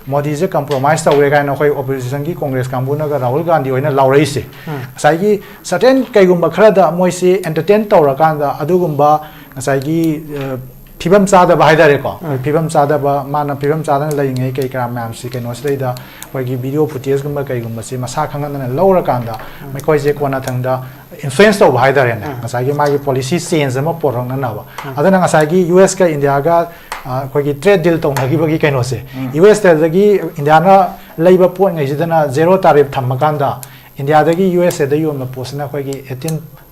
Modi se compromise tawre kaina khoi opposition ki Congress kambuna ga Rahul Gandhi oina laurai se sai gi certain kaigumba khara da moi se entertain tawra kanda adugumba sai gi phibam chada ba haidare ko phibam chada ba mana phibam chada lai ngai kai kra mam si kai no sei da khoi gi video footage gumba kaigumba se masa khangana laura kanda mai khoi je kona thangda influence to bahai dare na ngasai gi magi policy change ama porong na ba adana ngasai gi US ka India ga koi gi trade deal tong gi bagi kaino se US ta gi India na leiba pot ngai jidana zero tariff thammakanda India da gi US da yom na posna koi gi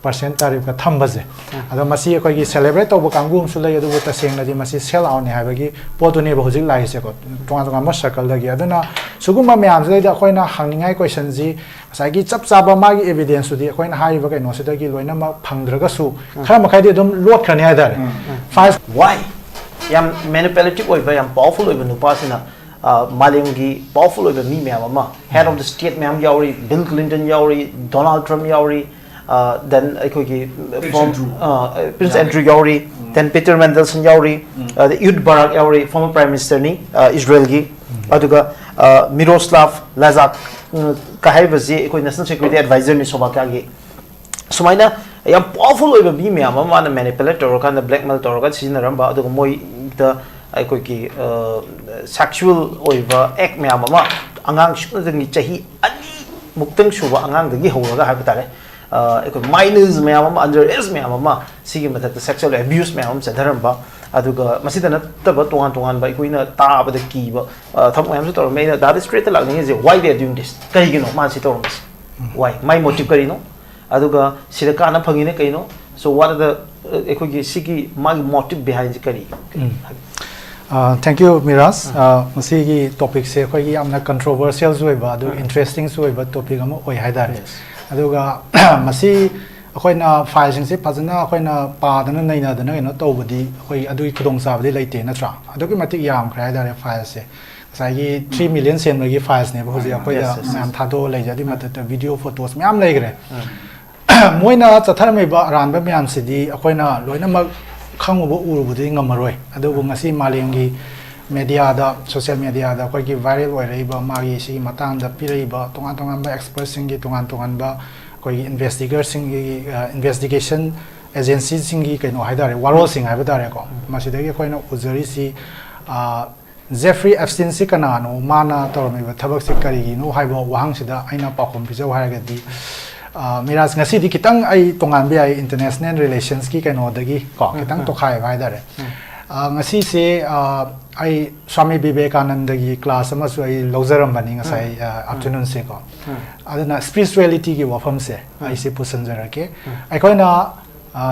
18% tariff ka thambaje ado masi koi gi celebrate to kangum su lai adu ta seng na di masi sell out ne ha bagi potu ne bhojik lai se ko tonga tonga ma circle da gi adana suguma myam se da koi na hangningai question ji sai gi chap chaba ma gi evidence su di koi na hai ba kai no se da gi loina ma phangdraga su khara ma khai di dum lot khani ha da five why yam manipulative oi ba yam powerful oi ba nu pa sina Malingi powerful over me mama head of the state ma'am yauri Bill Clinton yauri Donald Trump yauri then Prince Andrew yauri then Peter Mandelson yauri the Ehud Barak yauri former prime minister ni Israel gi aduga Miroslav Lazak kahaibazi ekoi national security advisor ni sobaka gi sumaina yam powerful over me mama na manipulator kan blackmail tor kan sinaramba aduga moi the aikoki sexual oiva act mya mama angang shudang chahi ani muktang shuba angang dagi horaga habitare aiko minors mya mama under age mya mama sigi matha sexual abuse mya mama sadharamba aduga masidana taba tongan tongan ba ikoina ta ba ki ba tham mya tor me that is straight lagning is why they are doing this kai gino ma si tor why my motive kari no aduga sidaka na phangine kai no so what are the aikogi sigi my motive behind the kari thank you Miras masigi topic se khoi gi amna controversial zoiba adu interesting zoiba topic am oi haidare aduga masi khoina file sing se phajana khoina pa dana naina dana no tobadi khoi adu khudong sa badi leite na tra adu ki matik yam khrai dare file se sai gi 3 million sen gi files ne bhoji khoi nam thado lai jadi matata video photos myam lai gre moina chathar mai ba ran ba myam sidi khoina loina mak khang bo uru budi ngamaroi adu ngasi malengi media da social media da koi gi viral oi rei ba magi si matang da pirei ba tonga tonga ba expert singi tonga tonga ba koi investigator singi investigation agency singi kaino haidare waro sing ha badare ko masi da gi koi na uzari si Jeffrey Epstein si kana no mana tormi ba thabak si kari gi no haibo wahang sida aina pa khom bijau ha ga di Miras ngasi di kitang ai tongan bi ai international relations ki kaino dagi ko kitang to khai vai dare ngasi se ai Swami Vivekananda gi class ama su ai lojaram bani ngasai afternoon se ko adana spirituality gi wafam se ai se pusanjara ke ai koina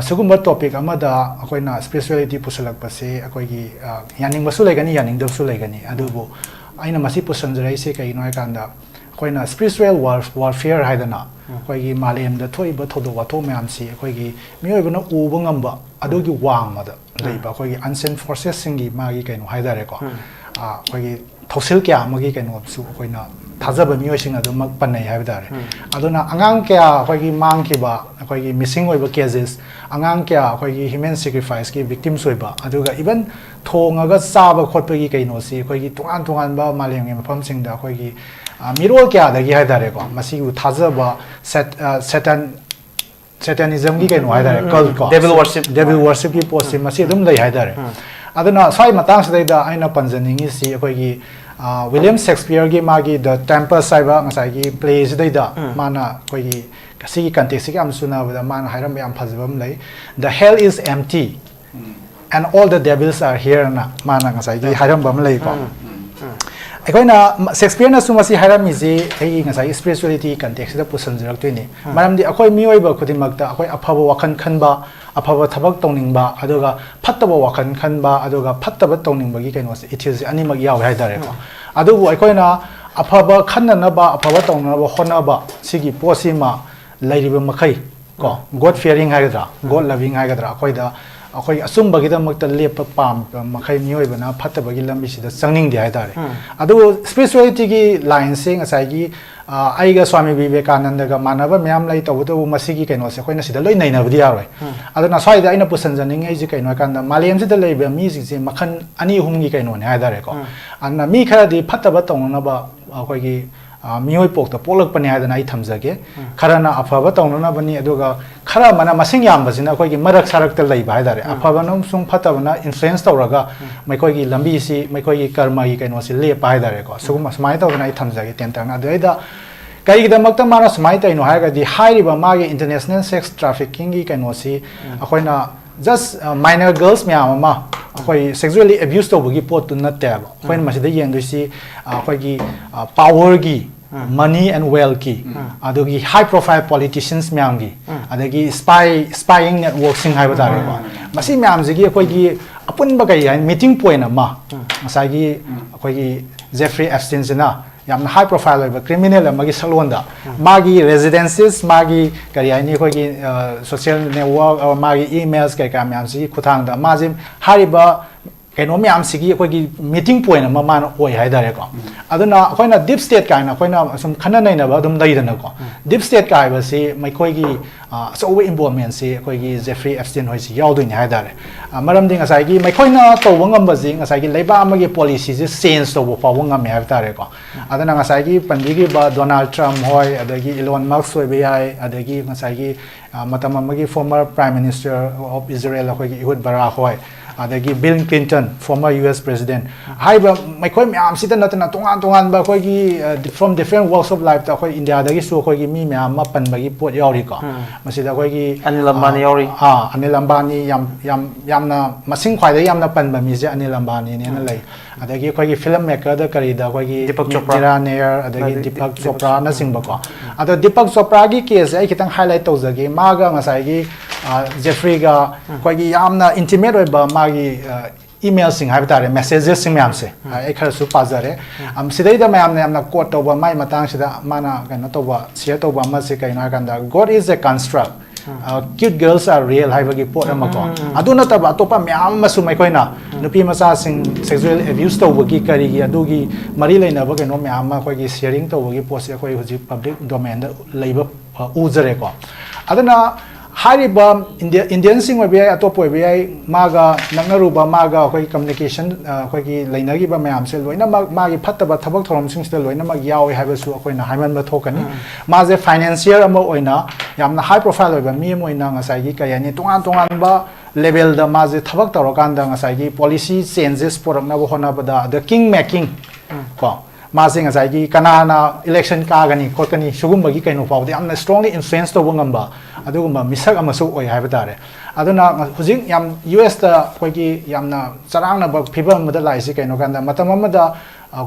sugumba topic ama da koina spirituality pusalak pa se akoi gi yaning basu legani yaning dal su legani adubo aina masi pusanjara se kai noi kanda koina spiritual warfare haidana koi gi malem da thoi ba thodo wa tho myam si koi gi mioi bana u bangamba adogi wang ma da leiba koi gi unseen forces singi ma gi kaino haidare ko koi gi thosil kya ma gi kaino su koi na thajaba mioi sing adu mak panai haidare aduna angang kya koi gi mang ki ba koi gi missing oi ba cases angang kya koi gi human sacrifice ki victims oi ba aduga even thonga ga sa ba khot pa gi kaino si koi gi tungan tungan ba malem ngi mafam sing da koi gi Miro kya dagi haidare ko masi u thajaba satanism gi kaino haidare cult ko devil worship ki post masi dum lai haidare aduna sai matang sadai da aina panjaningi si akoi gi William Shakespeare gi magi the Tempest saiba ngasai gi plays dai da mana koi gi kasi context ki am suna da mana hairam yam phajabam lai the hell is empty and all the devils are here na mana ngasai gi hairam bam lai ko akoina Shakespeare na sumasi hairami je ai ngasai spirituality context da pusan jarak toini maramdi akoi mioi ba khudimakta akoi afaba wakhan khanba afaba thabak tongning ba aduga phattaba wakhan khanba aduga phattaba tongning ba gi kaino se ithil se ani mag yaw haidare ko adubu akoina afaba khanna ba afaba tongna ba hona ba sigi posima lairiba makhai ko god fearing haidra god loving haidra akoi da ꯑꯩꯈꯣꯏ ꯑꯆꯨꯝꯕꯒꯤꯗꯃꯛꯇ ꯂꯦꯞꯄ ꯄꯥꯝꯕ ꯃꯈꯩ ꯃꯤꯑꯣꯏꯕꯅ ꯐꯠꯇꯕꯒꯤ ꯂꯝꯕꯤꯁꯤꯗ ꯆꯪꯅꯤꯡꯗꯦ ꯍꯥꯏꯇꯥꯔꯦ ꯑꯗꯨꯕꯨ ꯁ꯭ꯄꯤꯔꯤꯆꯨꯋꯦꯂꯤꯇꯤꯒꯤ ꯂꯥꯏꯟꯁꯦ ꯉꯁꯥꯏꯒꯤ ꯑꯩꯒ ꯁ꯭ꯋꯥꯃꯤ ꯕꯤꯕꯦꯀꯥꯅꯟꯗꯒ ꯃꯥꯟꯅꯕ ꯃꯌꯥꯝ ꯂꯩ ꯇꯧꯕꯇꯕꯨ ꯃꯁꯤꯒꯤ ꯀꯩꯅꯣꯁꯦ ꯑꯩꯈꯣꯏꯅ ꯁꯤꯗ ꯂꯣꯏ ꯅꯩꯅꯕꯗꯤ ꯌꯥꯔꯣꯏ ꯑꯗꯨꯅ ꯁ꯭ꯋꯥꯏꯗ ꯑꯩꯅ ꯄꯨꯁꯟꯖꯅꯤꯡꯉꯤꯁꯦ ꯀꯩꯅꯣ ꯍꯥꯏꯀꯥꯟꯗ ꯃꯥꯂꯦꯝꯁꯤꯗ ꯂꯩꯕ ꯃꯤꯁꯤꯡꯁꯦ ꯃꯈꯜ ꯑꯅꯤ ꯑꯍꯨꯝꯒꯤ ꯀꯩꯅꯣꯅꯦ ꯍꯥꯏꯇꯥꯔꯦꯀꯣ ꯑꯗꯨꯅ ꯃꯤ ꯈꯔꯗꯤ ꯐꯠꯇꯕ ꯇꯧꯅꯅꯕ ꯑꯩꯈꯣꯏꯒꯤ ꯃꯤꯑꯣꯏ ꯄꯣꯛꯇ ꯄꯣꯛꯂꯛꯄꯅꯤ ꯍꯥꯏꯗꯅ ꯑꯩ ꯊꯝꯖꯒꯦ ꯈꯔꯅ ꯑꯐꯕ ꯇꯧꯅꯅꯕꯅꯤ ꯑꯗꯨꯒ ꯈꯔ ꯑꯃꯅ ꯃꯁꯤꯡ ꯌꯥꯝꯕꯁꯤꯅ ꯑꯩꯈꯣꯏꯒꯤ ꯃꯔꯛ ꯁꯔꯛꯇ ꯂꯩꯕ ꯍꯥꯏꯇꯥꯔꯦ ꯑꯐꯕꯅ ꯑꯃꯁꯨꯡ ꯐꯠꯇꯕꯅ ꯏꯟꯐ꯭ꯂꯨꯌꯦꯟꯁ ꯇꯧꯔꯒ ꯃꯈꯣꯏꯒꯤ ꯂꯝꯕꯤꯁꯤ ꯃꯈꯣꯏꯒꯤ ꯀꯔꯃꯒꯤ ꯀꯩꯅꯣꯁꯤ ꯂꯦꯞꯄ ꯍꯥꯏꯇꯥꯔꯦꯀꯣ ꯁꯨꯃꯥꯏꯅ ꯇꯧꯗꯅ ꯑꯩ ꯊꯝꯖꯒꯦ ꯇꯦꯟꯇꯛꯅ ꯑꯗꯨꯗꯩꯗ ꯀꯩꯒꯤꯗꯃꯛꯇ ꯃꯥꯅ ꯁꯨꯃꯥꯏꯅ ꯇꯧꯔꯤꯅꯣ ꯍꯥꯏꯔꯒꯗꯤ ꯍꯥꯏꯔꯤꯕ ꯃꯥꯒꯤ ꯏꯟꯇꯔꯅꯦꯁꯅꯦꯜ ꯁꯦꯛꯁ ꯇ꯭ꯔꯥꯐꯤꯀꯤꯡꯒꯤ ꯀꯩꯅꯣꯁꯤ ꯑꯩꯈꯣꯏꯅ ꯖꯁ ꯃꯥꯏꯅꯔ ꯒꯔꯜꯁ ꯃꯌꯥꯝ ꯑꯃ ꯑꯩꯈꯣꯏ ꯁꯦꯛꯖꯨꯋꯦꯂꯤ ꯑꯦꯕ꯭ꯌꯨꯁ ꯇꯧꯕꯒꯤ ꯄꯣꯠꯇꯨ ꯅꯠꯇꯦꯕ ꯑꯩꯈꯣꯏꯅ ꯃꯁꯤꯗ ꯌꯦꯡꯗꯣꯏꯁꯤ ꯑꯩꯈꯣꯏꯒꯤ ꯄꯥꯋꯔꯒꯤ money and wealth ki adugi high profile politicians myam gi adagi spying networks sing haiba tare ba masi myam jigi akoi gi apun ba kai meeting point ama masai gi akoi gi Jeffrey Epstein jina yamna high profile ba criminal amagi salonda magi residences magi kari ani akoi gi social network or magi emails kai ka myam si khuthang da majim hariba keno myam sigi akoi meeting point ama man oi haidare ko aduna akoina deep state kaina akoina sum khana nai na ba dum daidana ko deep state kai ba si maikoi gi so involvement si akoi gi Jeffrey Epstein hoi si yaudoi ni haidare maram ding asai gi maikoina to wangam ba ji asai gi leiba amagi policy ji change to bo pawang am haidare ko aduna asai gi pandi gi ba Donald Trump hoi adagi Elon Musk hoi ba ai adagi asai gi matam amagi former prime minister of Israel akoi gi Ehud Barak hoi adagi Bill Clinton former US president haiba maikoi myam sita natana tongan ba koi gi from different walks of life ta koi India dagi su koi gi mi myam ma pan bagi pot yauri ko masida koi gi Anil Ambani yauri Anil Ambani yamna masing khwai da yamna pan ba mi je Anil Ambani ne na lai adagi koi gi film maker da kari da koi gi Deepak Chopra adagi Deepak Chopra na sing ba ko ado Deepak Chopra gi case ai kitang highlight to jage maga ngasai gi Jeffrey ga koi gi yamna intimate oi ba magi email sing hai tare messages sing myam se ai khar su pazare am sidai da myam ne amna quote to ba mai matang sida mana kana to ba share to ba ma se kaina kanda God is a construct cute girls are real hai bagi pot amako aduna ta ba to pa myam ma su mai koina nupi macha sing sexual abuse to bagi kari gi adugi mari leina ba keno myam ma koi gi sharing to bagi post se koi huji public domain da leiba uzare ko aduna hariba Indian sing wa bia atop wa bia maga nangnaruba maga koi communication koi gi lainagi ba mayam se loina magi phattaba thabak thorom sing se loina mag yawi haiba su koi na haiman ba thokani ma je financier amo oina yamna high profile ba mi moina ngasai gi kayani tongan ba level da ma je thabak torokan da ngasai gi policy changes porakna ba hona ba da the king making ko masing asai gi kanana election ka gani khotani sugum bagi kaino pawdi amna strongly influence to bangamba aduguma misak amasu oi haiba tare aduna hujing yam US ta koi gi yamna charangna ba phibam da laisi kaino kanda matam amada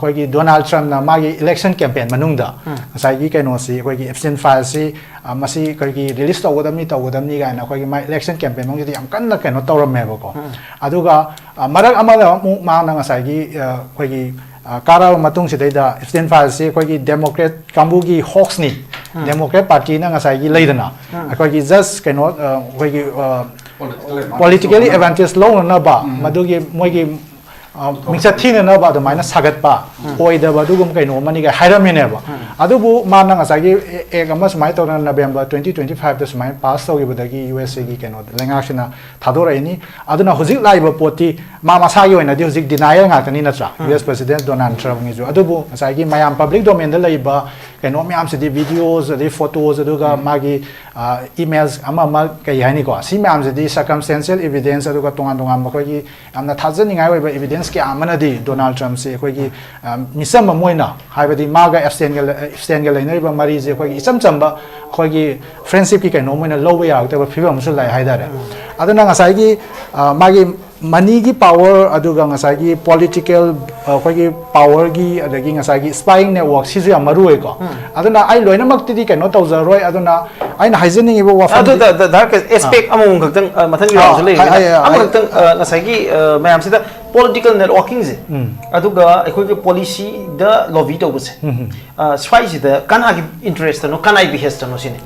koi gi Donald Trump na magi election campaign manungda asai gi kaino si koi gi Epstein file si masi koi gi release to godamni ga na koi gi my election campaign mong yam kanna kaino tawramme ba ko aduga marak amada mu ma na asai gi koi gi kara matung sidai da Epstein file si koi gi Democrat kambu gi hoax ni Democrat party na ngasai gi leidana koi gi just kaino koi gi politically advantage low na ba madugi moi gi mingsa thina na ba da maina sagat pa oi da ba dugum kaino mani ga hairamine ba adubu ma na ngasai gi ek ama smai to na November 2025 da smai pass to gi badagi USA gi kaino lenga sina thadora ini aduna hujik laiba poti ma masa gi oina di hujik denial nga tani na tra US president Donald Trump ngi ju adubu ngasai gi mayam public domain da laiba kaino myam se di videos di photos aduga magi emails ama kai hani ko si myam se di circumstantial evidence aduga tongan ma ko gi amna thajani ngai oi ba evidence ki amana di Donald Trump se ko gi misam moina haibadi maga Epstein ga lainai ba mari je ko gi isam chamba ko gi friendship ki kaino moina low ya ta ba phibam su lai haidare aduna ngasai gi magi money gi power aduga ngasai gi political ko gi power gi adagi ngasai gi spying network si ju amaru e ko aduna ai loina mak ti kaino tawza roi aduna aina haijening ibo wa adu da aspect among khaktan mathang gi raw le among khaktan ngasai gi mayam sida political networking se aduga ekhoi ge policy da lobby to buse swai da kana gi interest no kana bi hest no sine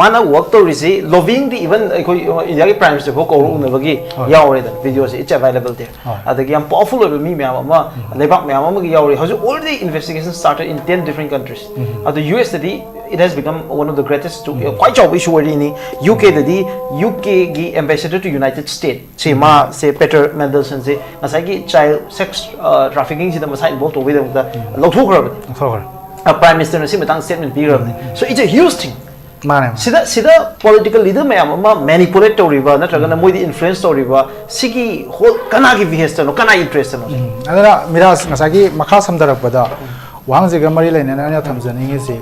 mana work to risi lobbying the even ekhoi india ge prime minister ko ko una bagi yaure da videos it's available there adagi am powerful mi me ama lebak me ama gi yaure has already investigation started in 10 different countries the US it has become one of the greatest quite job issue in UK the UK gi ambassador to United States say ma say Peter Mandelson say asai gi child sex trafficking si da masai involved with the lo thu khra prime minister na si matang statement bi ram so it's a huge thing sida political leader me ama manipulate to river na traga na moi di influence to river sigi whole kana gi behest no kana interest no adara miras ngasai gi makha samdarak bada wang jiga mari laina na thamjani ngi si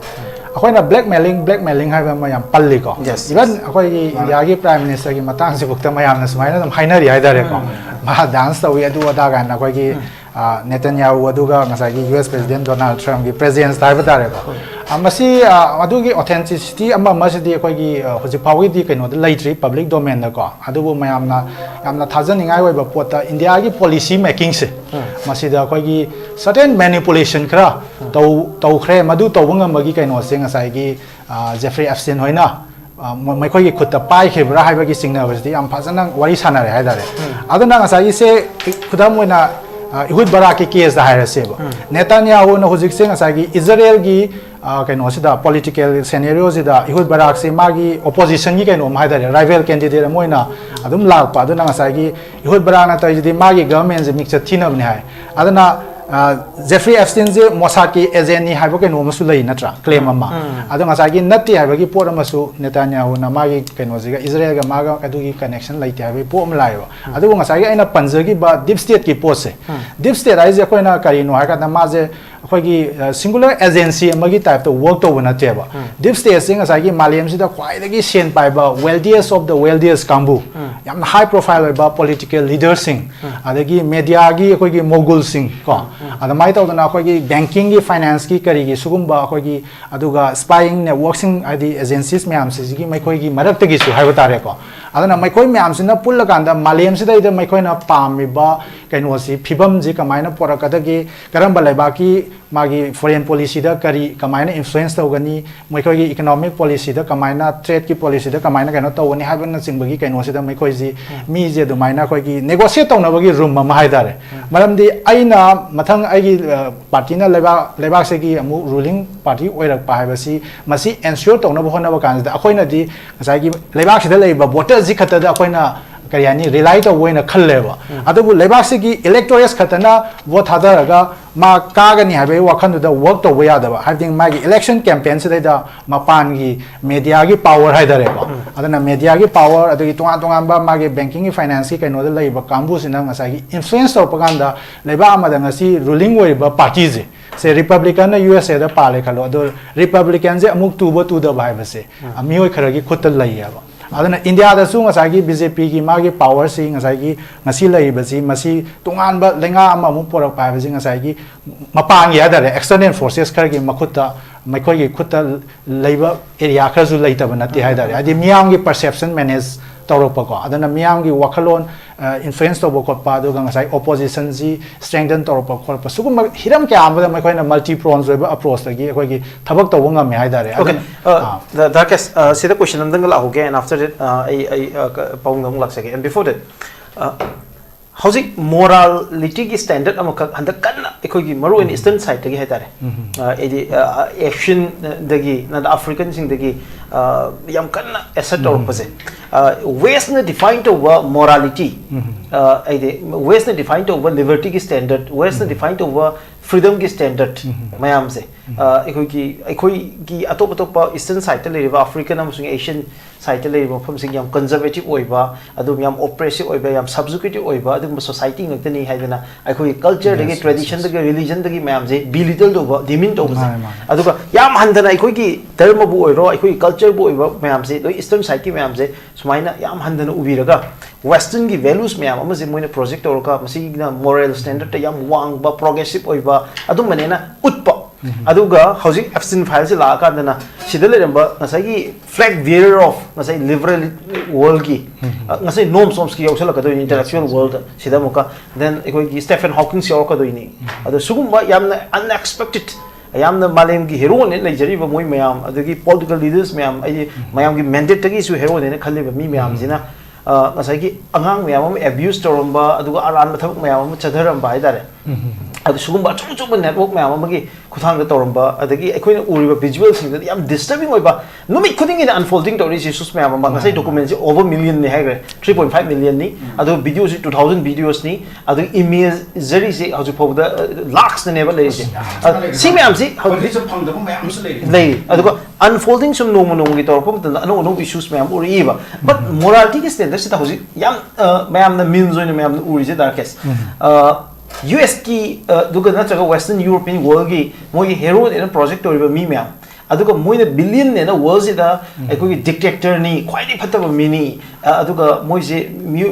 अखोइना blackmailing है मैं पल्ली को even अखोई India की prime minister की मतंग से बुक्ता मैं सुमाइना दम हाइनरी हाइदरे को मा डांस तवी अदु अदा गान अखोई की नेतन्याहू अदुगा ngasa की यूएस प्रेसिडेंट डोनाल्ड ट्रम्प की प्रेसिडेंस ताइब तारे को मसी अदुगी ऑथेंटिसिटी अमा मसदी अखोई की होजि फावी दी कनो द लेट्री पब्लिक डोमेन द को अदुबो मयामना थाजनिंगाय ओइबा पोता इंडिया की पॉलिसी मेकिंग से मसीदा अखोई की सर्टेन मैनिपुलेशन खरा तौ खरे मदु तौबंगमगी कनो से ngasa की जेफरी एप्स्टीन होइना मैखोई खुद पाइखेब्रा हाइबगी सिग्नबसदी याम फाजना वारी सानारे हाइदारे अदना ngasa से खुदम ओइना इहुद बरा की केस हाइरसेबा नेतान्याहू न हुजिक से ngasa की इजराइल की कनो सिदा पॉलिटिकल सिनेरियो सिदा इहुद बरा से मागी ओपोजिशन की कनो हाइदारे राइवल कैंडिडेट मोइना अदुम लाकपा अदना ngasa की इहुद बरा ना तइदी मागी गवर्नमेंट जे मिक्स थिनबनि हाय अदना जेफरी एप्स्टीन जे मोसाद की एजेंट नि हाइबो कनो मसु लई नत्रा क्लेम अमा अदो ngasa की नत्ति हाइबगी पोर मसु नेतान्याहू न मागी कनो जिगा इजराइल गा मागा अदुगी कनेक्शन लईते हाइबे पोम लायो अदो ngasa की आइना पंजगी बा डीप स्टेट की पोस से डीप स्टेट आइजे अखोइना करिनो हाका द माजे अखोगी सिंगुलर एजेंसी अमगी टाइप तो वर्क तो बनतेबा डीप स्टेट सिंग ngasa की मालियम सिदा क्वाइदगी सेन पाइबा वेल्दियस्ट ऑफ द वेल्दियस्ट कांबू याम हाई प्रोफाइल बा पॉलिटिकल लीडर सिंग अदगी मीडिया की अखोगी मोगुल सिंग को अदमाइ तौदना अखोगी बैंकिंग की फाइनेंस की करीगी सुगुम्बा अखोगी अदुगा स्पाइंग नेटवर्क सिंग आदि एजेंसीज मैम सिगी मैखोगी मरक्तगी सु हाइबो तारे को अदना मैखोई मैम सिना पुल्ल कांदा मालियम सिदा इद मैखोइना पामिबा कइनोसी फिबम जी कमाइना पोरकदगी करम बलाइबाकी मागी फॉरेन पॉलिसी दा करी कमाइना इन्फ्लुएंस तौगनी मैखोगी इकोनॉमिक पॉलिसी दा कमाइना ट्रेड की पॉलिसी दा कमाइना कइनो तौगनी हाइबन सिंगबगी कइनोसी दा मैखोजी मी जे दुमाइना खोगी नेगोशिएट तौनबगी रूम मा हाइदारे मरमदी आइना मथंग आइगी पार्टीना लेबाक सेगी अमु रूलिंग पार्टी ओइरक पाइबसी मसी एन्श्योर तौनब होनब कानदा अखोइना दी ngsaigi लेबाक सिदा लेबा वोटर जी खतदा अखोइना करियानी रिलाई तो वोइना खल्लेबा अदबु लेबाक सेगी इलेक्टोरस खतना वोट थादरगा मा कागनी हाबे वखनदा वर्क तो वयादबा हाइदिंग मागी इलेक्शन कैंपेन सिदा मपान की मीडिया की पावर हाइदरेबा अदना मीडिया की पावर अदगी तोंगा मागी बैंकिंग की फाइनेंस की कइनो द लेबा कांबु सिना ngsaigi इन्फ्लुएंस तो पगांदा लेबा अमदा ngasi रूलिंग ओइबा पार्टी जे से रिपब्लिकन यूएसए दा पाले खलो अदो रिपब्लिकन जे अमुक टू द बाइबसे अमियोय खरगी खुत लइयाबा अदना इंडिया दा सु ngsaigi बीजेपी की मागी पावर से ngsaigi ngasi लइबसी मसी तोंगान बा लेंगा अमा मु पोरक पाइबसी ngsaigi मपांग यादरे एक्सटर्नल फोर्सेस खरगी मखुता मैखोगी खुत लइबा एरिया खरजु लइतब नति हाइदारे आदि मियाम की परसेप्शन मैनेज तौरपको अदना मियाम की वखलोन इन्फ्लुएंस तौब खोपा अदुगा ngसाई ओपोजिशन जी स्ट्रेंथन तौरप खोप सुगुम हिरम क्या आमदा मैखोइना मल्टी प्रोन्स वेब अप्रोच तगी अखोगी थबक तौब ngam हाइदारे ओके द केस सिदा क्वेश्चन अंदंग ला होगे एंड आफ्टर दैट आई पाउंग दंग लाक्सगे एंड बिफोर दैट हौजिक मोरालिटी की स्टैंडर्ड अमक हंदक कन्ना एखोगी मरु इन ईस्टर्न साइड तगी हाइतारे एदी एशियन दगी नद अफ्रीकन सिंग दगी याम कन्ना एसेट और पसे वेस्ट ने डिफाइन टू मोरालिटी एदी वेस्ट ने डिफाइन टू लिबर्टी की स्टैंडर्ड वेस्ट ने डिफाइन टू फ्रीडम की स्टैंडर्ड मयाम से एखोगी अतोप अतोप ईस्टर्न साइड लेरिबा अफ्रीकन अमसुंग एशियन साइड लेरिबा मफम सिंग याम कंजर्वेटिव ओइबा अदुम याम ओप्रेसिव ओइबा याम सबजुकेटिव ओइबा अदुम सोसाइटी ngakni haidana एखोगी कल्चर दगी ट्रेडिशन दगी रिलीजन दगी मयाम जे बिलिटल दोबा डिमिन तोबा अदुगा याम हंदना एखोगी धर्म बु ओइरो एखोगी कल्चर बु ओइबा मयाम जे लो ईस्टर्न साइड की मयाम जे सुमाइना याम हंदना उबिरगा वेस्टर्न की वैल्यूज मयाम अमा जे मोइना प्रोजेक्ट तोरका मसिना मोरल स्टैंडर्ड याम वांग बा progressive ओइबा अदुम मनेना उत्पा aduga housing Epstein files la ka dana sidale ramba ngasai flag bearer of ngasai liberal world ki ngasai Noam Chomsky yausala ka do intellectual world sida muka then ekoi ki Stephen Hawking yaw ka do ni adu sugumba yamna unexpected yamna malem ki hero ne leijari ba moi mayam adugi political leaders mayam ai mayam ki mandate gi su hero ne khalle ba mi mayam jina ngasai ki angang mayam abuse toramba aduga aran ba thabuk mayam chadharam ba haidare adu sugumba chu network mayam amagi kuthang da toramba adagi ekhoina uriba visuals sing da yam disturbing oiba numi khuding in unfolding stories issues mayam ma ngasai documents over million ne hagre 3.5 million ni adu videos 2000 videos ni adu image zari se haju phobda lakhs ne ba lei se si mayam si haju phang da mayam se lei adu unfolding some no gi torpum da no issues mayam uriba but morality ki standard se ta hoji yam mayam na means oina mayam uri je darkest US ki duga nachaga Western European world ki moi hero in a project or mi mya aduga moi the billion in a world da ekoi dictator ni quite phataba mini aduga moi je mi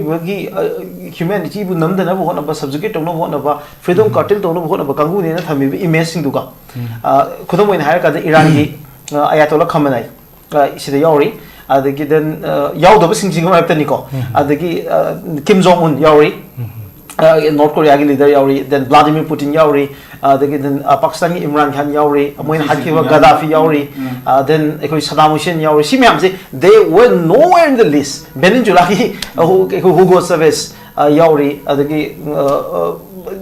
humanity bu namda na bo na ba subjugate no bo na ba freedom cartel to no bo na ba kangu ne na thami image sing duga khudam moi hire ka da Iran ki ayatollah Khamenei sida yori adagi then yaudaba sing sing ma apta ni ko adagi Kim Jong Un yori North Korea leader yauri, then Vladimir Putin yauri, then Pakistan Imran Khan yauri, Moin Hakiba Gaddafi yauri, then Saddam Hussein yauri. See, they were nowhere in the list. Benin Julaki, who goes service yauri,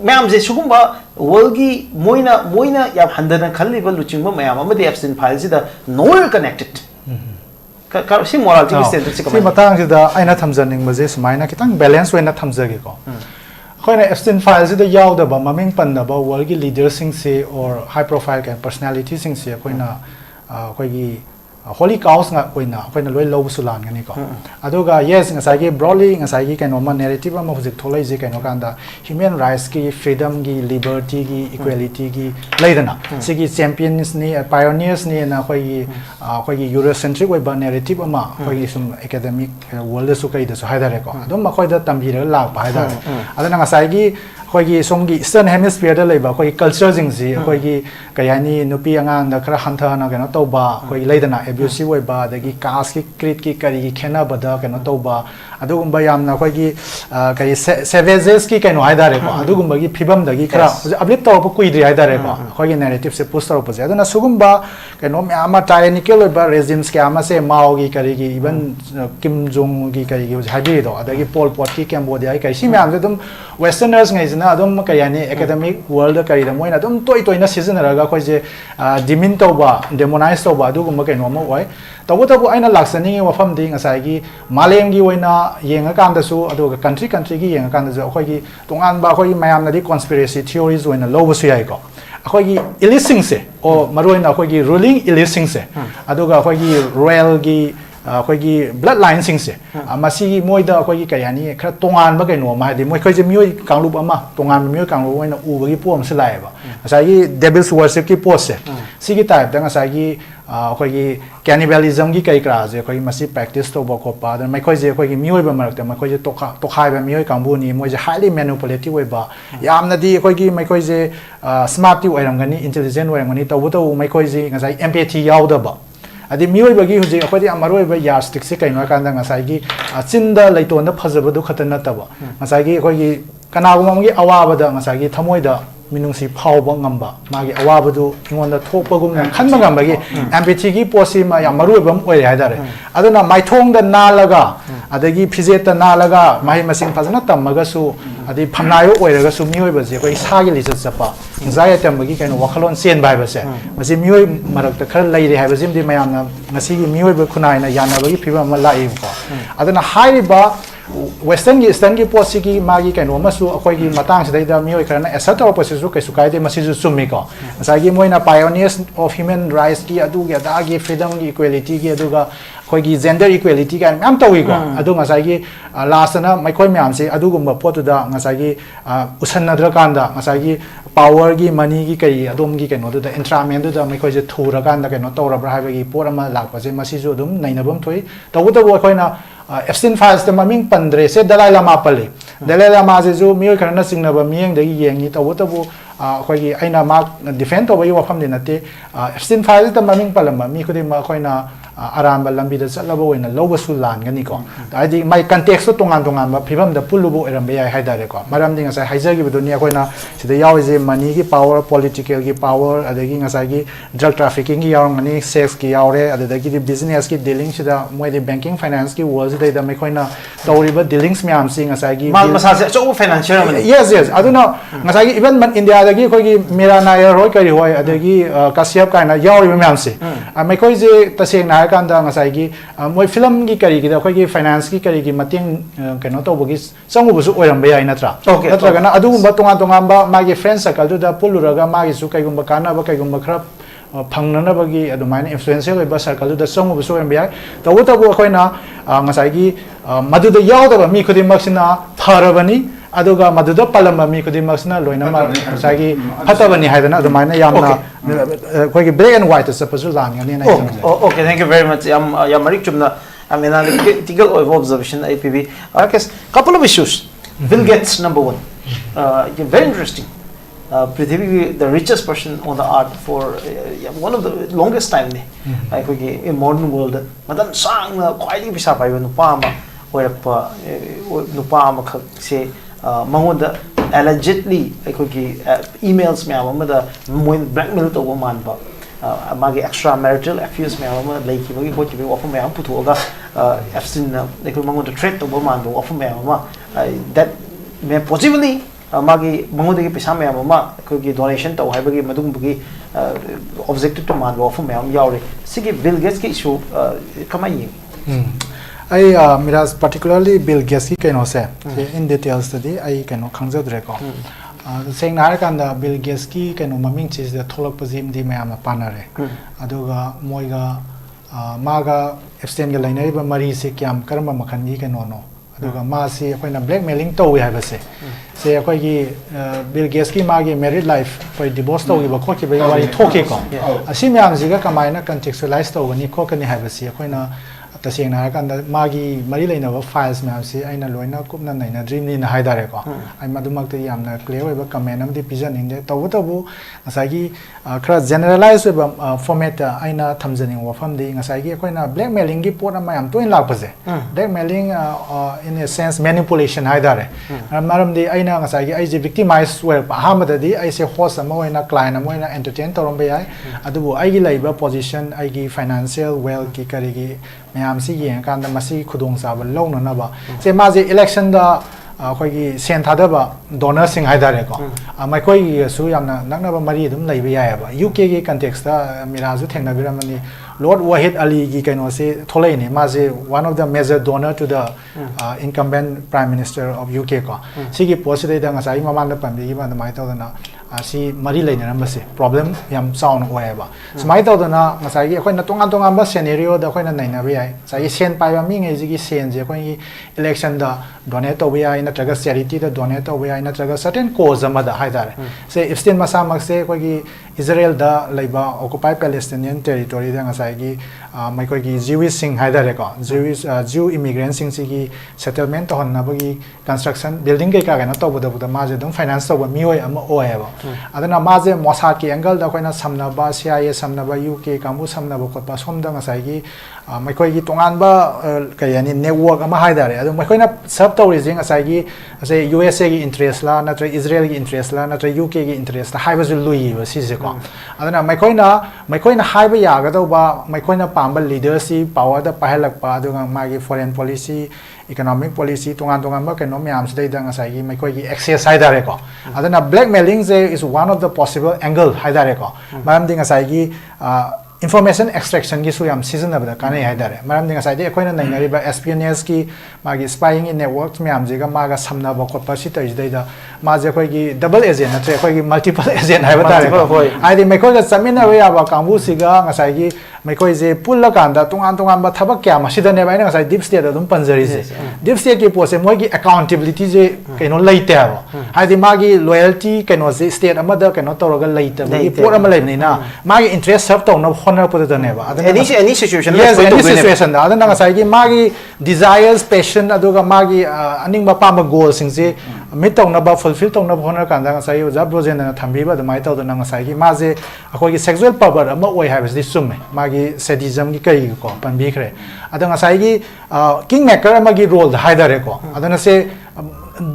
ma'am, the Sugumba, Wolgi, Moina, Yap Handana Kaliba Luchimba, ma'am, the Epstein files nowhere connected. See, morality is the Matang is the Aina Tamzaning Mazes, Mina Kitang balance when a Tamzagiko. When Epstein files the yaw the maming pandaba world leaders sing say or high profile and personalities sing say when holy cows when a low sulan ganiko. Aduga yes ngasagi broadly ngasagi can oma narrative of the tolai can okanda human rights ki freedom ki liberty ki equality ki laidana sigi champions ni pioneers ni na koi eurocentric way narrative ama koi some academic world su kai da so haidare ko adum ma koi da tambira la ba haidare adana ngasagi koi songi eastern hemisphere da leiba koi culture jing si koi kayani nupi angang da khara hantha na kana toba koi laidana abusive way ba dagi caste ki creed ki kari khena bada kana toba adugumba yamna koi ki kai savages ki kaino haidare ko adugumba gi phibam dagi khara uplift to ko kuidri haidare ko koi narrative se poster up se adana sugumba kaino me ama tyrannical ba regimes ke ama se mao gi kari gi even Kim Jong gi kari gi habi do adagi Pol Pot ki Cambodia kai si me am dum westerners ngai na adum kayani academic world kari da moina adum toi na season raga koi je dimin to ba demonize to ba adugumba kaino mo oi tabu aina laksani wafam ding asai gi malem gi oina yenga kan da su aduga country gi yenga kan da jo khoi gi tongan ba khoi mayam na di conspiracy theories oina low su yai ko khoi gi elite se o maroina khoi gi ruling elite se aduga khoi gi royal gi khoi gi bloodline sing se masi moi da khoi gi kayani khara tongan ba kaino ma di moi khoi je mioi kanglup ama tongan mioi kanglup oina u ba gi pom se lai ba asai gi devil's worship ki pose se sigi type da asai gi khoi gi cannibalism gi kai kra je khoi masi practice to ba ko pa da mai khoi je khoi gi mioi ba marak da mai khoi je tokhai ba mioi kangbu ni moi je highly manipulative we ba yamna di khoi gi mai khoi je smart ti oiram gani intelligent oiram gani to mai khoi je ngasai empathy yaw da ba adi mioi ba gi huje khoi di amaroi ba yastic se kaino kan da ngasai gi chinda leiton da phajaba du khatana ta ba ngasai gi khoi gi kanagum gi awa ba da ngasai gi thamoi da minungsi phawba ngamba magi awabadu ingonda thokpagum na khanma ngamba gi empathy gi posi ma ya maru bam oi haidare aduna maithong da nalaga adagi phije ta nalaga mahi masing phajana tamaga su adi phamnayo oiraga su mioi ba je koi sagi li chapa zaya tamagi kaino wakhalon sen bai ba se masi mioi marak ta khar lai re haiba jim di mayam na ngasi gi mioi ba khunai na yana ba gi phiba ma lai ko aduna hai ba Western ki posi ki magi kaino masu akoi ki matang sidai da mioi karana asata opposition kai sukai de masisu sumi ko asagi moina pioneers of human rights ki adu gi da gi freedom gi equality gi adu ga khoi gender equality kan am tawi ko adu ngasai gi last na mai khoi myam se adu gumba pot da ngasai gi usan na dra kan da ngasai gi power gi money gi kai adom gi keno da entrament da mai khoi je thura kan da keno tora bra ha gi por ma lak pa se masi ju dum naina bam thoi tawu ta bo khoi na Epstein files the maming pandre se Dalai Lama pale Dalai Lama se ju mi khana singna ba mieng de yeng ni tawu ta bo khoi gi aina ma defend to ba yu wafam de na te Epstein files the maming palama mi khodi ma khoi na aram ba lambi da chalaba oina loba su lan gani ko adi mai context to tongan tongan ba phibam da pulubu eram be ai haidare ko maram ding sai haijar gi dunia ko na sida yaw je money gi power political gi power adagi ngasai gi drug trafficking gi yaw ngani sex gi yaw re adagi business gi dealing sida moi de banking finance gi world da mai ko na tori ba dealings myam sing ngasai gi mal masa se so financial money yes aduna ngasai gi even man india da gi ko gi mera na ya roi kari hoi adagi kasyap kaina yaw ri myam se mai ko je taseng na kan da ngasai gi moi film gi kari gi da khoi gi finance gi kari gi mateng keno to bogi sangu bu su oiram be ai natra natra gana adu ba tonga tonga ba ma gi friend circle du da pulura ga ma gi su kai gumba kana ba kai gumba khara phangnana ba gi adu mai influential ba circle du da sangu bu su oiram be ai to u ta bo khoi na ngasai gi madu da yaw da ba mi khodi maksina tharabani aduga maduda palamba mi khodi maksina loina ma ngasai gi phatabani haidana adu mai na yamna khoi gi black and white is supposed to lang ani na okay thank you very much yam marik chumna I mean critical observation IPB because couple of issues Bill Gates number 1 very interesting Prithvi the richest person on the earth for one of the longest time ne like in modern world madan sang na khwai pisa pai nupa ma oirapa nupa ma khak se mangoda allegedly emails me amada moin blackmail to woman ba magi extramarital affairs me amada like bagi ko tibi offer me am putu ga Epstein like mangoda threat to woman do offer me ama that may possibly magi mangoda gi pisa me ama ko gi donation to hai bagi madung bagi objective to man offer me am yaure sigi Bill Gates ki issue kamai I miras particularly Bill Gates ki kaino se in detail study I kaino khangja dre ko seng na kan da Bill Gates ki kaino maming chis da tholak pazim di mayam panare aduga moiga maga Epstein ga lainai ba mari se kyam karma makhan gi kaino no aduga ma se koina blackmailing to wi ha ba se koi gi Bill Gates ki magi married life koi divorce to gi ba kho ki ba wari thoke ko asi myam ji ga kamaina contextualize to ni kho kani ha ba se koina taseng na kan da magi mari leina ba files myam si aina loina kupna naina dream ni na haidare ko ai madumak te yamna clear we ba comment am de pigeon in de to bu ngasai gi khra generalize we ba format aina thamjani wa fam de ngasai gi koina blackmailing gi pot am yam to in lak pa se blackmailing in a sense manipulation haidare maram de aina ngasai gi ai je victimize we ba ha ma de ai se host am oina client am oina entertain to rom be ai adu bu ai gi laiba position ai gi financial wealth ki kari gi mayam si yeng kan da masi khudong sa ba long na ba se ma je election da khoi gi sen thada ba donor sing haidare ko mai khoi su yamna nakna ba mari dum lai ba ya ba UK gi context da mirazu thengna biramani Lord Wahid Ali gi kaino se tholai ne ma je one of the major donor to the incumbent prime minister of UK ko sigi posite da ngasai mama na pam gi ba da mai ta na asi mari lai na se problem yam sound wa ba smai ta na ngasai gi khoi na tonga ba scenario da khoi na nai na ba ai sai sen pai ba mi ngai ji gi sen je khoi election da donate to ba ai na traga charity da donate to ba ai na traga certain cause ama da haidare se Epstein masa mak se khoi gi Israel da laiba occupy Palestinian territory da ngasai gi mai khoi gi Jewish sing haidare ko Jewish Jew immigrant sing si gi settlement to hon na ba gi construction building kai ka na to bu da ma je dum finance to ba mi oi ama o hai ba adana ma je Mossad ki angle da khoi na samna ba CIA samna ba UK kamu samna ba khot ba som da ngasai gi mai khoi gi tongan ba kai ani network ama haidare adu mai khoi na sub to rising ngasai gi ase USA gi interest la na tra Israel gi interest la na tra UK gi interest la hai ba zu lui ba si se ko adana mai khoi na hai ba ya ga do ba mai khoi na pamba leadership power da pahalak pa adu ma gi foreign policy economic policy tongan ba keno myam sidai da ngasai gi mai khoi gi access haidare ko adana blackmailing is one of the possible angle haidare ko maram ding ngasai gi information extraction की सुयाम season अब तक काने है इधर है मरम दिंगा side कोई ना नहीं नरी बा espionage की मागी spying in networks में हम जेगा मागा समना बको परसी तो इधर इधर माजे कोई की double agent ना कोई की multiple agent है बता रहे आई दी मैं कोई का समीना वे अब कांगू सिगा नसाई की मैं कोई जे पुल लगांदा तुंगान बा थबक क्या मशीद ने बाइना नसाई deep state तुम पंजरी से deep state की पोसे मोई की accountability जे कहीं नो लेते हैं वो आई दी मागी loyalty कहीं नो से state अमदा कहीं नो तो रगल लेते हैं ये पूरा मले नहीं ना मागी interest सब तो उन्हें होना पड़ता नहीं बा any situation yes any situation दा अदना नसाई की मागी desires passion अदुगा मागी अनिंग बा पाम goal सिंचे मिट तो ना बा fulfill तो ना होना कांदा नसाई वो जब रोज़ ना थम्बी बा दमाई तो ना नसाई की माजे अकोई की sexual power अम्मा वही है बस दिसुम में मागी sadism की कई को पंबी करे अदना नसाई की kingmaker अम्मा की role हाइडर है को अदना से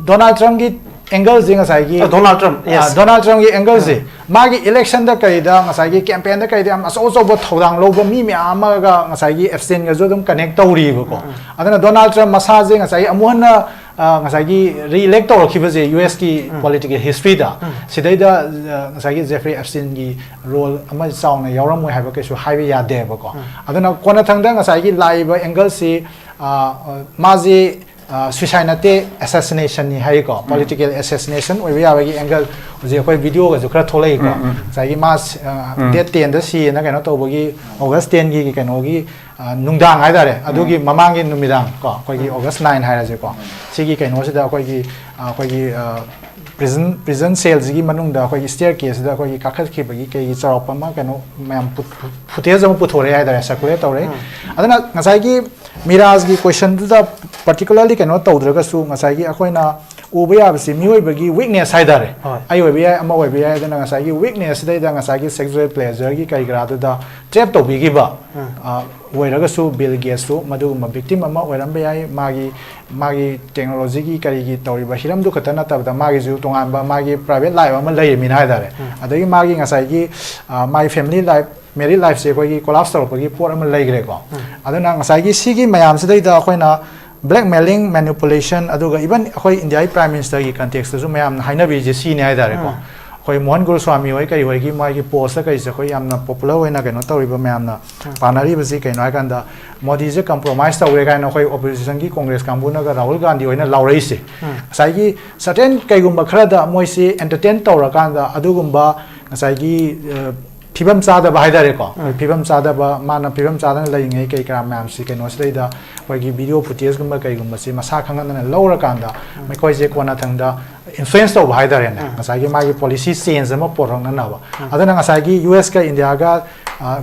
Donald Trump की एंगल जिंग साइगी Donald Trump yes Donald Trump की एंगल जी मागी इलेक्शन दा करीदा साइगी कैंपेन दा करीदा असो असो बो थौदांग लोब मी मी आमागा साइगी Epstein का जो तुम कनेक्ट तौरी को अदना Donald Trump मसा जिंग साइगी अमुहन साइगी री-इलेक्ट तौर की बजे US की पॉलिटिकल हिस्ट्री दा सिदैदा साइगी जेफरी Epstein की रोल अमा चाउना यावरम मोय हाइबा केसु हाइबे यादे बको अदना कोना थंगदा साइगी लाइव एंगल से माजी suicide नते assassination नि है को political assassination और भी आवेगी एंगल जे कोई वीडियो का जो खरा थोड़ा ही को साइगी मास डेट 10 द सी ना कहना तो बोगी August 10 की कहना होगी नुंगदांग है दारे अदुगी ममांगी नुमिदांग को कोई की August 9 है राजे को सिगी कहना होसे दा कोई की prison cells की मनुंग दा कोई staircase दा कोई काखत की बगी के चौप मा कहना मैम फुटेज हम पुथोरे है दारे सर्कुलेट तौरे अदना नसाइगी मिराज की क्वेश्चन दा particularly कहना तौद्रगसु नसाइगी अखोइना उबया बसी मियोइबगी weakness हाइदारे आइओबिया अमा ओबिया दना नसाइगी weakness दैदा नसाइगी sexual pleasure की कई ग्राद दा ट्रैप तौबिगिबा ओइरगसु बिल गेट्सु मदु म victim अमा ओइरम याई मागी टेक्नोलॉजी की करीगी तौरिबा हिरम दु खतना तबदा मागी जु तोंगानबा मागी प्राइवेट लाइफ अमा लैमिन हाइदारे अदगी मागी नसाइगी माई फैमिली लाइफ मेरी लाइफ से कोई कोलाप्स तौरपगी पोर अमा लैग्रे को अदना नसाइगी सिगी मयाम सिदैदा अखोइना blackmailing manipulation अदुगा इवन अखोई इंडिया प्राइम मिनिस्टर की कंटेक्स्ट जो मैम हाइनबी जे सी ने हाइदारे को कोई मोहन गुरुस्वामी होय कई होय की मागी पोस्ट कई से कोई यामना पॉपुलर होइना कनो तौरिबा मैमना पानारी बसी कइनो आइकांदा मोदी जे कंप्रोमाइज तौरे काइनो कोई ओपोजिशन की कांग्रेस कांबुना का राहुल गांधी होइना लाउरई से साइगी सर्टेन कईगुंबा खरादा मोइसे एंटरटेन तौरा कांदा अदुगुंबा साइगी फिबम चादबा हाइदारे को फिबम चादबा माना फिबम चादन लैंगे कई करा मैम से कनो सदैदा कोई वीडियो फुटेज गुंबा कईगुंबा से मसा खंगना लौरा कांदा मैकोई जे कोना थंगदा इन्फ्लुएंस तौ हाइदारे ने नसागी मागी पॉलिसी चेंज अमा पोरंगना नाबा अदना नसागी US का इंडिया का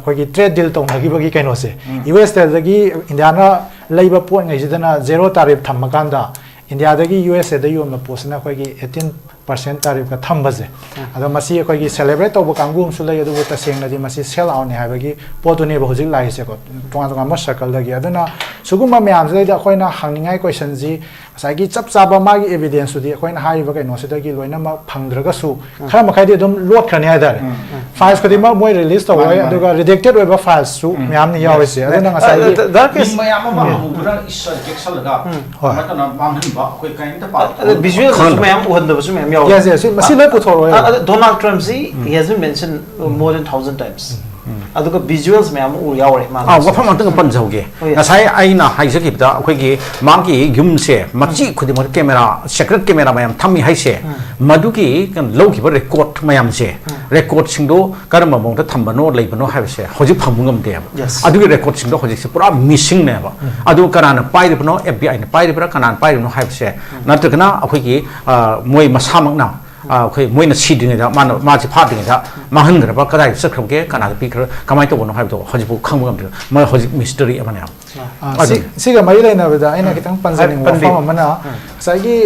कोई ट्रेड डील तौ नगिबगी कनो से US दगी इंडिया ना लैबा पोट ngaisidana zero tariff थमकांदा इंडिया दगी USA दा योम पोसना कोई 18% tariff का थम्बजे अदो मसी कोई सेलिब्रेट तौ कांगुम सुलै अदु तसेंगना दि मसी सेल आउट ने हाबगी पोतुने बहुजिक लाइसे को तोंगा म सर्कल दगी अदना सुगुम म्याम जे दा कोइना हांगनिंगाई क्वेश्चन जी साइगी चप चाबा मागी एविडेंस सुदी कोइना हाइबा कइनो सेदगी लोइना म फंगद्रगसु खरा मखाइदि दम लोड खरने हाइदारे फाइल्स कदि म मोय रिलीज तौ होय अदुगा रिजेक्टेड वेबा फाइल्स सु म्याम नि यावसे अदना ngasai darkest म्याम म मुरा इस रिजेक्शन लगा मतलब मांगनबा कोई काइन त पा visual म्याम उहन्दबसु म्याम याव yes yes masi lai puthoro Donald Trump he has been mentioned more than 1,000 times अदुगा visuals ma'am उ यावरे मा वफम अंतंग पंजौगे नसाई आइना हाइजकिबदा अखोइगी मांगी युमसे मची खुदिम कैमरा सेक्रेट कैमरा मैम थम्मी हाइसे मदुगी लौगिब रेकॉर्ड मैम से रेकॉर्ड सिंगदो करम मौंदा थम्बनो लेबनो हाइसे होजि फमुंगम दे अदुगी रेकॉर्ड सिंगदो होजि से पूरा मिसिंग नेबा अदु कराना पाइरिबनो FBI ने पाइरिबरा कनान पाइरिबनो हाइसे नत्रगना अखोइगी मोय मसामकना कोई मोइन सीडिंगदा मान मासे फादिंगदा माहनग्रबा कदाय सख्रबगे कनादा पिखर कमाय तबनो हाइबदो हजिबु खंगमगम म हजि मिस्टरी अमने सिगा मरि लेनाबदा आइना कितंग पंजनिंग वफम अमना साइगी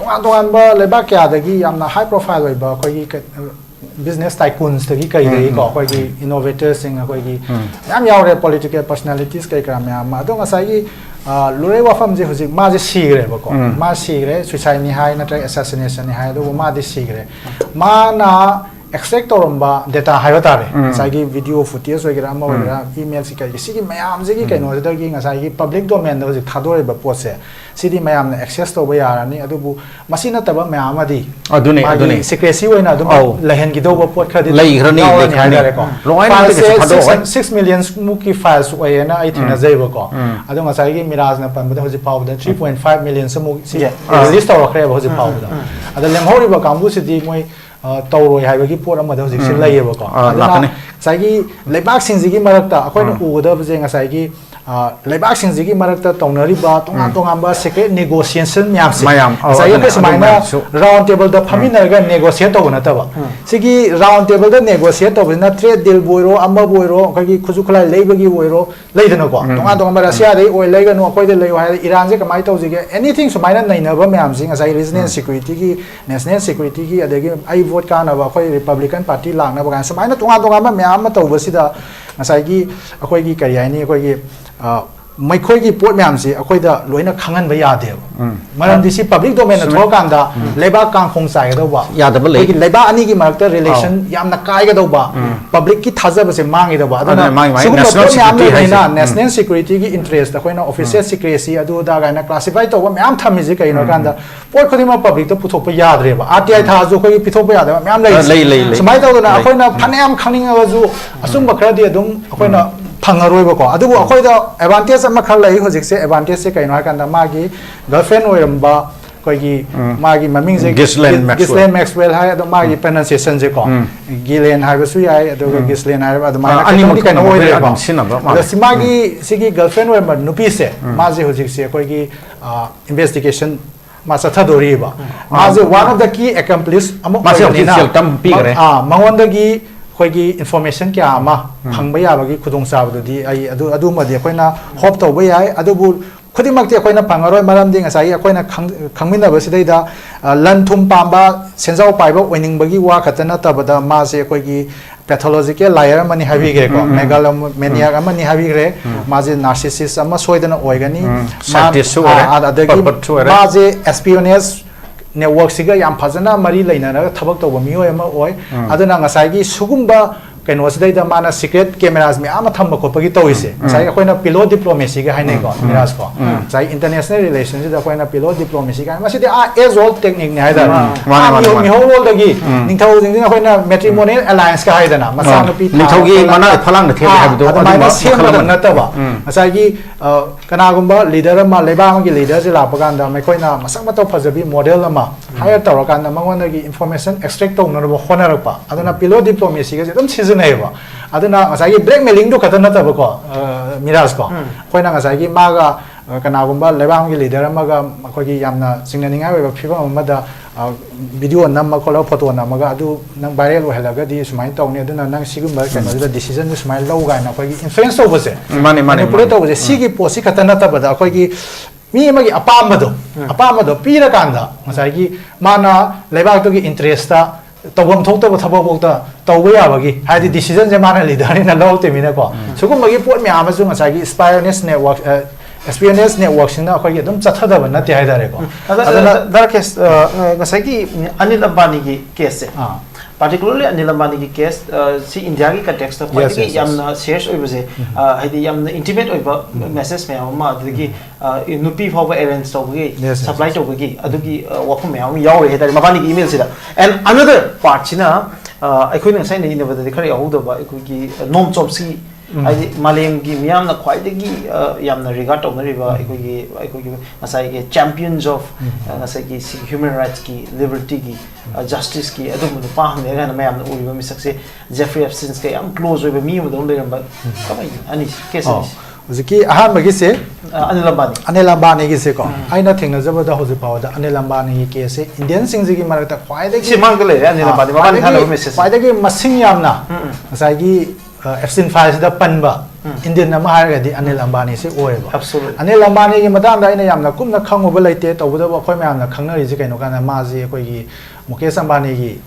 तोंगान बा लेबा क्यादगी यामना हाई प्रोफाइल ओइबा कोई business tycoons तगी कई गई को कोई innovators सिंग कोई याम यावरे political personalities कई करा म्याम अदो ngasai लुरे वफम जे हुजिक मा जे सिगरे बको मा सिगरे सुसाइड नि हाय नत्र assassination नि हाय दो मा दे सिगरे मा ना extract toromba data hayotare sagi video footage wagera ama wagera email sikagi sigi mayam sigi kaino dagi ngasai public domain da hojik thadore ba pose sidi mayam na access to ba yarani adubu masina taba mayam adi aduni secrecy waina adu lahen gi do ba pot khadi lai grani lekhani longai na 6 million muki files wayena ai thina jaiba ko adu ngasai gi miraj na pan ba hojik paw da 3.5 million samu si release to rakre ba hojik paw da adu lemhori ba kambu sidi moi tawroi haibagi pot amada hojik se layeba ko aduna saigi leibak singji marakta akoina uda bje ngasai leibak singji marakta tawnari ba tonga ba secret negotiation mayam sai ke smaina round table da phamina ga negotiate to na taba sigi round table da negotiate to na trade deal boiro amma boiro kagi khuju khulai leibagi boiro leidana ko tonga ba russia dei oi leiga no koi de lei hai iran je kamai to jige anything smaina naina ba mayam sing ngasai regional security gi national security gi adegi ai vote kana ba koi republican party langna ba smaina tonga ba mayam to ba sida ngasai gi akoi gi kari ai ni akoi gi mai ki pot myam si akoi da loina khangan ba ya de maram disi public domain na thok kan da leba kang khong sai ga do ba ya da ba le leba ani gi mark relation yam na kai ga do ba public ki thaja ba se mang gi do ba adana national security na national security gi interest da koina official secrecy adu da ga na classify to ba myam thami ji kai no kan da pot khodi ma public to puthok pa ya dre ba RTI tha ju khoi pithok pa ya da myam lai smai to na akoi na phanayam khangning ga ju asum ba khra di adum akoi na phangaroi ba ko adu akoi da advantage ama khal lai hojik se advantage se kaino kan da magi girlfriend oiramba koi gi magi maming je Ghislaine Maxwell hai adu magi pronunciation je ko Ghislaine hai ba su yai adu Ghislaine hai ba adu mai ani mo kaino oire ba adu simagi sigi girlfriend oiramba nupi se ma je hojik se koi gi investigation ma sa thadori ba ma je one of the key accomplice amo ma se official tam pi gare mangonda gi khoi information kya ama phangba ya bagi khudong sa bu di ai adu ma de khoina hope to ba yai adu bu khudi mak te khoina phangaroi maram ding asai khoina khangmina ba sidai da lan thum pamba senjau pai ba oining bagi wa khatana ta bada ma se khoi gi pathological liar mani habi gre ko megalomania mani habi gre ma je narcissist ama soidana oigani ma adagi ma je espionage network siga yam phajana mari leina na thabak to bami oi ama oi aduna ngasai gi sugumba kaino sidai da mana secret cameras me ama thamba ko pagi toise sai akoina pilot diplomacy ga hainai ko miras ko sai international relations da akoina pilot diplomacy ga ma sidi as all technique ne haida mi ho wol dagi ningthau jing akoina matrimonial alliance ga haida na masa no pi ningthau gi mana phalang na the ha do ma sem na ta ba sai gi kana gumba leader ma leba ma gi leader je la pagan da mai koina masak ma to phajabi model ama hire to kan da mangona gi information extract to na ro khona ro pa aduna pilot diplomacy ga dum ba aduna ngasai blackmailing do katana ta ba ko miras ko koina ngasai maga kana gumba lebang gi leader maga ko gi yamna singnaninga we phiba amada video namma ko photo namaga adu nang viral helaga di sumai tawni aduna nang sigumba kana da decision du sumai low ga na ko gi influence to bose mani pure to bose sigi posi katana ta ba da ko gi mi magi apamado pira kanda ngasai gi mana lebak to gi interest ta tawam thokta ba thaba bokta tawba ya bagi hadi decision je mana leader ni na law te mina ko sugum bagi pot mi ama su ngasai gi espionage network sina khoi dum chathada ba na te haidare ko dar case ngasai gi Anil Ambani gi case particularly Anil Ambani gi case si India gi context ta khoi gi yamna serious oi base hadi yamna intimate oi ba message me ma adigi nupi phaw ba arrange to gi supply to gi adugi wakhum me am yaw re mabani gi email sida and another part china akhoi na sai ni ne ba de khari ahu do ba akhoi gi nom chop si ai malem gi miyam na khwai de gi yamna regard to na riba akhoi gi asai gi champions of asai gi human rights ki liberty ki justice ki adu mu pa ham ne ga na mayam na uri ba mi sakse Jeffrey Epstein ke am close oi ba mi mu do le ba kamai ani case Ziki ahan bagi se Anil Ambani gi se ko aina thingna jaba da hoji pawa da Anil Ambani gi case Indian sing ji gi mar ta khwai de si mang le Anil Ambani ma ban khala message khwai de gi masing yamna asai gi Epstein files da panba Indian na ma har ga di Anil Ambani se oi ba absolutely Anil Ambani gi madam da ina yamna kumna khango ba laite to bu da ba khoi mayam na khangna ri ji kaino kana ma ji koi gi Mukesh Ambani gi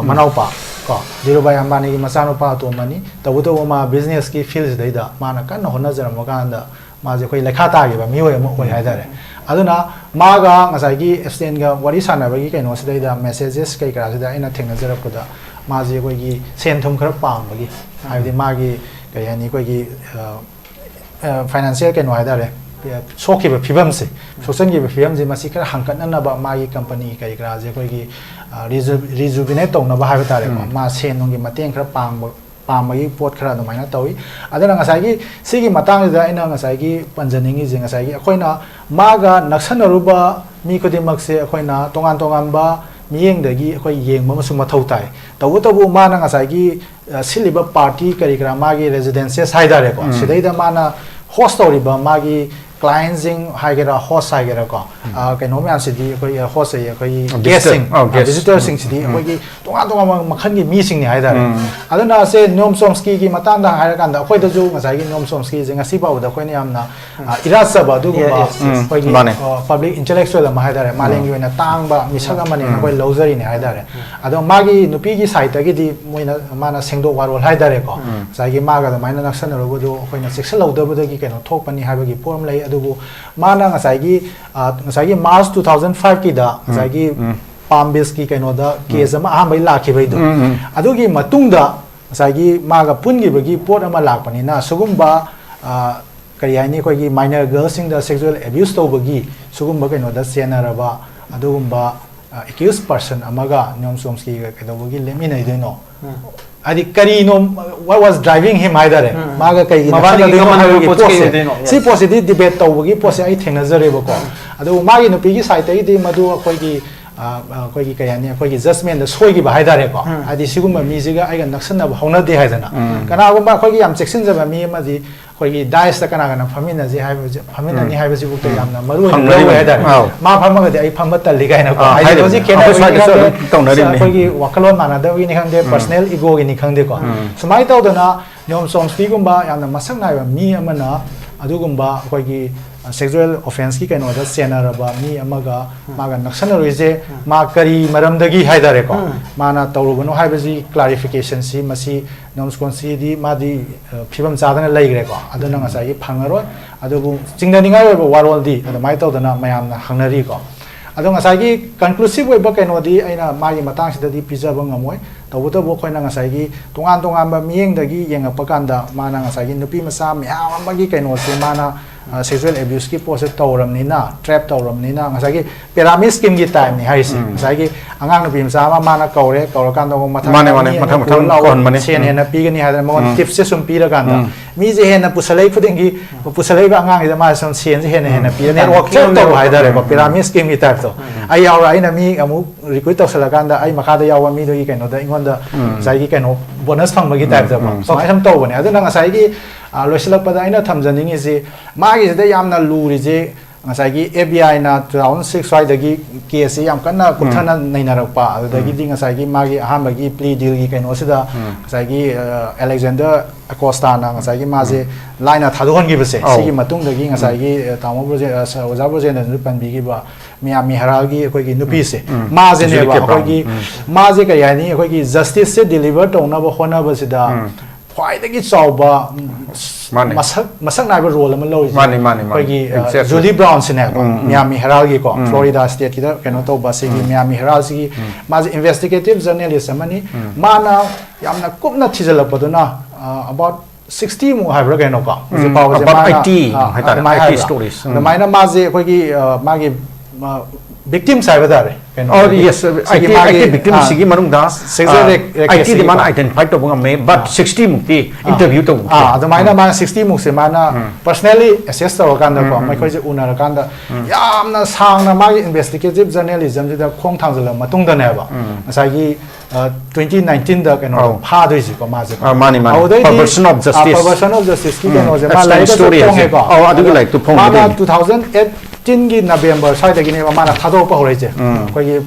manaupa ko Dhirubhai Ambani gi masanopa to mani tabuto ma business ki fields daida mana kan hona jara mo ganda ma je koi lekha ta gi ba mi oi mo oi haidare aduna ma ga ngasai gi Epstein ga wari sana ba gi kaino sidaida messages kai kara sida ina thengna jara puda माजे कोई सेन थुम खर पांबगी हाइदि मागी कई हानि कोई financial के नोहाइदारे सोखिब फिबम से सोशनगी फिबम से मसी खर हंकननब मागी कंपनी कई ग्राजे कोई रिजुविनेट तौनब हाइब तारे मा सेन नोंगी मतें खर पांबगी पोट खर अदुमाइना तौई अदना ngसाइगी सिगी मतंगदा आइना ngसाइगी पंजनिंगी जे ngसाइगी अखोइना मागा नक्सनरुबा मी खुदिमक से अखोइना तोंगान तोंगानबा मियेंदगी अखोइ येंगबा मसु मथौ ताइ तबु माना ngसाइगी सिलिबा पार्टी करी करा मागी रेजिडेंशियल साइडारे को सिदैदा माना होस्ट तौरिबा मागी क्लाइंजिंग हाइगेरा होस्ट हाइगेरा को कइनो म्याम सिदी अखोइ होस्ट है अखोइ गेस्टिंग विजिटर सिंग सिदी अखोइ तोंगा मखन की मी सिंग नि हाइदारे अदना से नोम सोमस्की की मतांदा हाइरा कांदा अखोइ दजु ngसाइगी नोम सोमस्की जे ngasi बाउदा अखोइने यामना इरासबा दुगुबा अखोइगी पब्लिक इंटेलेक्चुअल अमा हाइदारे मालेंगी वेना तांगबा मिसक अमने अखोइ लौजरी नि हाइदारे अदो मागी नुपी की साइड तगी मोइना माना सेंगदो वारोल हाइदारे को ngसाइगी मागा माइना नक्सन रबदो अखोइना सेक्शन लौदबदगी कइनो थोकपनी हाइबगी फॉर्म लई अदुबु माना ngसाइगी मार्च 2005 की दा ngसाइगी पाम बेस की कइनो दा केस अमा आम बै लाखिबै दो अदुगी मतुंगदा ngसाइगी मागा पुनगिबगी पोट अमा लाकपनिना सुगुम्बा करी हाइनी कोइगी माइनर गर्ल्स सिंग दा सेक्सुअल एब्यूज तौबगी सुगुम्बा कइनो दा सेनरबा अदुगुम्बा एक्यूज पर्सन अमागा नोम सोमस्की कइदोबगी लेमिनै दिनो adi karino what was driving him haidare maga kai si positive debate tawgi pose ai thenazare bako adu magi no pigi site ai di madu koi gi kayani koi gi judgment da soi gi haidare ko adi siguma mi jiga ai ga naksana ba hona de haidana kana go ba koi gi yam section jaba mi ma di koi gi dice ta kana kana famina ji hai famina ni hai ba ji buk to yamna maru hai haidare ma phama ga ai phama tal li ga na ko ai do ji kena koi gi wakalon mana da wi ni khang de personal ego gi ni khang de ko sumai taw dana nyom somski gumba yamna masak nai ba mi amana adugumba koi gi sexual offense ki kaino da senaraba mi amaga maga naksanarije ma kari maramdagi haidare ko mana tawrubano haibaji clarification si masi nomskonsi di madi phibam chadana laigre ko aduna ngasai phangaro adubu chingdaninga warol di adamai tawdana mayamna hangnari ko adu ngasai gi conclusive oi ba kaino di aina magi matang sida di pizza bangamoi tawuta bo khoina ngasai gi tongan ba mieng dagi yenga pakanda mana ngasai gi nupi masa myam amagi kaino se mana sexual abuse ki pose tawram ni na trap tawram ni na ngasagi pyramid scheme ki time ni haisi ngasagi angang nupi masa mana kaure kan do mathang kon mane sen hena pi gani hada mo tips se sum pi ra kan da mi je hena pusalai khudingi pusalai ba angang ida ma son sen je hena pi network check to haida re ko pyramid scheme ki type to ai yaw ra ina mi amu request to sala kan da ai makha da yawa mi do gi kaino da ingon da sai gi kaino bonus phang ba gi type da so ai sam to bane adu na ngasai gi loisilak pada aina thamjaningi ji magi de yamna luri je ngasai FBI na 2006 swai dagi case yam kanna kuthana nainarakpa adagi ding ngasai gi magi ahamba gi plea deal gi kaino sida ngasai gi Alexander Acosta na ngasai gi maje line thadhon gi bese sigi matung dagi ngasai gi tamo project oja project na pan bi gi ba Miami Herald gi koi gi nupi se maje ne ba koi gi maje ka yani koi gi justice se deliver tona ba hona ba sida ख्वाइदगी चौबा मसक नाइब role अमा लौइ कोइगी जुली brown सिने Miami Herald गी को Florida state की केनो तो बसिगी Miami Herald सिगी माज investigative journalist अमनी माना यामना कुपना थिजलपदुना about 60 मु हाइब्रा केनो का about 80 stories माइना माजे कोइगी मागी victim side dare oh yes IT victim sigi manung da IT di mana identify to bunga me but 60 mukti interview to adamaina mana 60 muk se mana personally assess to kan da ko mai khoi je unar kan da yamna sang na magi investigative journalism ji da khong thang jala matung da ne ba asai gi 2019 da kano pha doi ji ko ma je mani perversion of justice ki kano je ma lai story oh adu like to phone 2008 tingi November side gi ne ma na thado pa hore je koi gi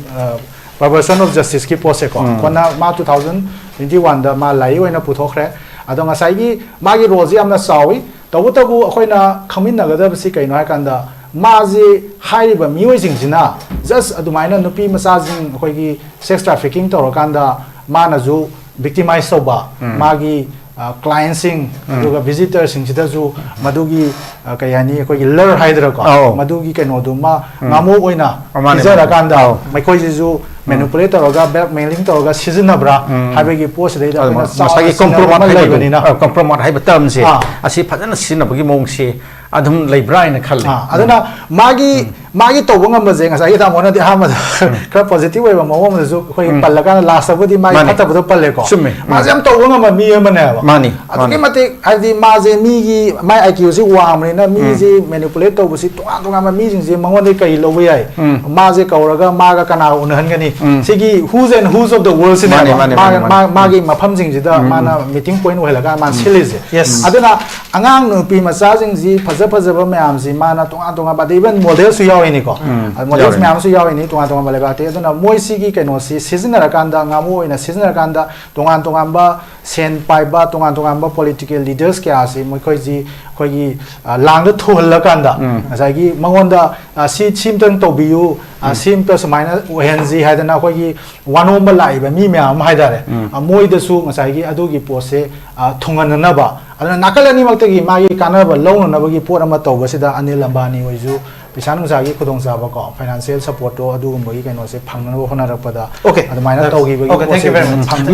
perversion of justice ki pose ko kona ma 2021 da ma lai oina puthokre adonga sai gi ma gi role ji amna sawi tabu akoina khamin na ga da si kai no kan da ma ji hai ba mioi jing jina just adumaina nupi masa jing koi gi sex trafficking to kan da ma na ju victimize so ba ma gi clientsing aduga visitor sing sidasu madugi kayani akoi lure haidra ko madugi kaino duma ngamo oina izara kanda maikoi jisu manipulator oga blackmailing to oga seasonabra habegi post dei da masagi compromise haiba term se asi phajana sinabagi mong se adum leibra ina khalle aduna magi to bonga maje ngasai ta mona di hama kra positive way ba mo mo su khoi pallaga last abudi magi khata bu palle ko maje am to bonga ma mi ma ne ba mani aduki mate adi maje mi gi mai IQ si wa amne na mi ji manipulate to bu si tunga ma mi jing je mangon de kai lo wi ai maje kauraga maga kana unhan gani sigi who's and who's of the world sin magi mafam jing ji da mana meeting point wa laga man silis aduna angang nu pi masa jing ji phajaba mayam si mana tunga ba even model su yaw ini ko models mayam su yaw ini tunga ba lega te aduna moi sigi kaino si season ra kanda ngamo ina season ra kanda tunga ba sen pai ba tunga ba political leaders kya si moi khoi ji khoi lang da thol la kanda asai gi mangonda si chimtang to biu sim pe samaina henzi haidana khoi gi wanom ba lai ba mi mayam haidare moi da su ngasai gi adu gi pose thungan na ba aduna nakalani makta gi magi kana ba long na ba gi pot ama to ba sida anil lambani hoisu pisan ngsa gi khudong sa ba ko financial support to adu gum ba gi kaino se phangna ho na ra pa da okay adumai na to gi ba gi okay thank you very much